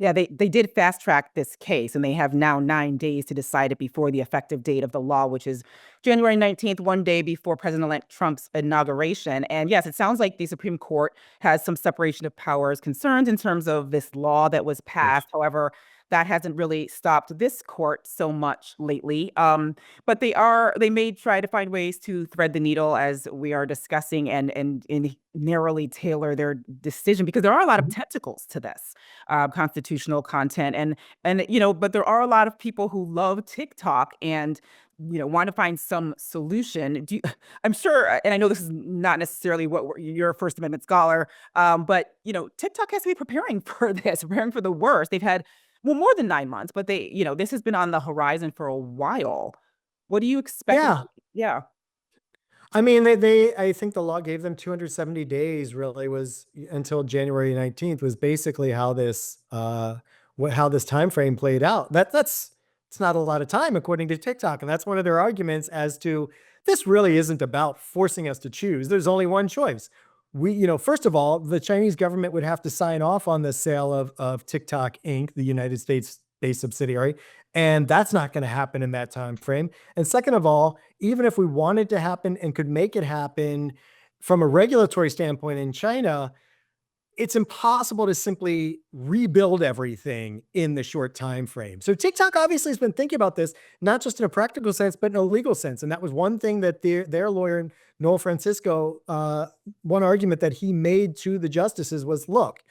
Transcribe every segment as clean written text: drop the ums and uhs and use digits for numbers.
Yeah, they did fast track this case, and they have now 9 days to decide it before the effective date of the law, which is January 19th, one day before President-elect Trump's inauguration. And yes, it sounds like the Supreme Court has some separation of powers concerns in terms of this law that was Yes. passed. However, that hasn't really stopped this court so much lately. But they may try to find ways to thread the needle as we are discussing and narrowly tailor their decision, because there are a lot of Mhm. tentacles to this constitutional content. And but there are a lot of people who love TikTok and want to find some solution. I'm sure, and I know this is not necessarily what you're a First Amendment scholar, but TikTok has to be preparing for this, preparing for the worst. They've had, well, more than 9 months, but this has been on the horizon for a while. What do you expect? Yeah. Yeah. I mean, I think the law gave them 270 days, really, was until January 19th, was basically how how this time frame played out. It's not a lot of time, according to TikTok. And that's one of their arguments as to this really isn't about forcing us to choose. There's only one choice. First of all, the Chinese government would have to sign off on the sale of TikTok Inc., the United States-based subsidiary. And that's not going to happen in that time frame. And second of all, even if we wanted to happen and could make it happen from a regulatory standpoint in China, it's impossible to simply rebuild everything in the short time frame. So TikTok obviously has been thinking about this, not just in a practical sense, but in a legal sense. And that was one thing that their lawyer, Noel Francisco, one argument that he made to the justices was, look,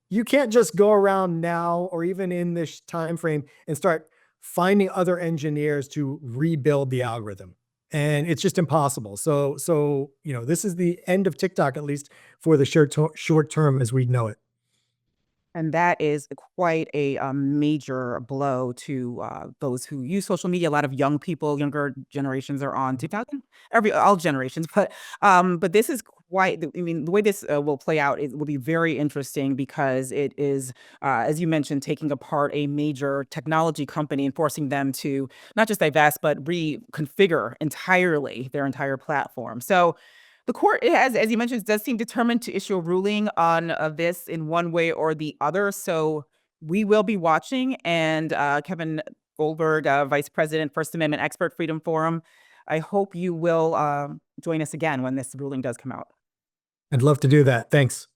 you can't just go around now or even in this time frame and start finding other engineers to rebuild the algorithm. And it's just impossible. So this is the end of TikTok, at least for the short term as we know it. And that is quite a major blow to those who use social media. A lot of young people, younger generations are on TikTok. All generations, but this is quite. I mean, the way this will play out, it will be very interesting because it is, as you mentioned, taking apart a major technology company and forcing them to not just divest but reconfigure entirely their entire platform. So the court, as you mentioned, does seem determined to issue a ruling on this in one way or the other. So we will be watching. And Kevin Goldberg, Vice President, First Amendment Expert, Freedom Forum, I hope you will join us again when this ruling does come out. I'd love to do that. Thanks.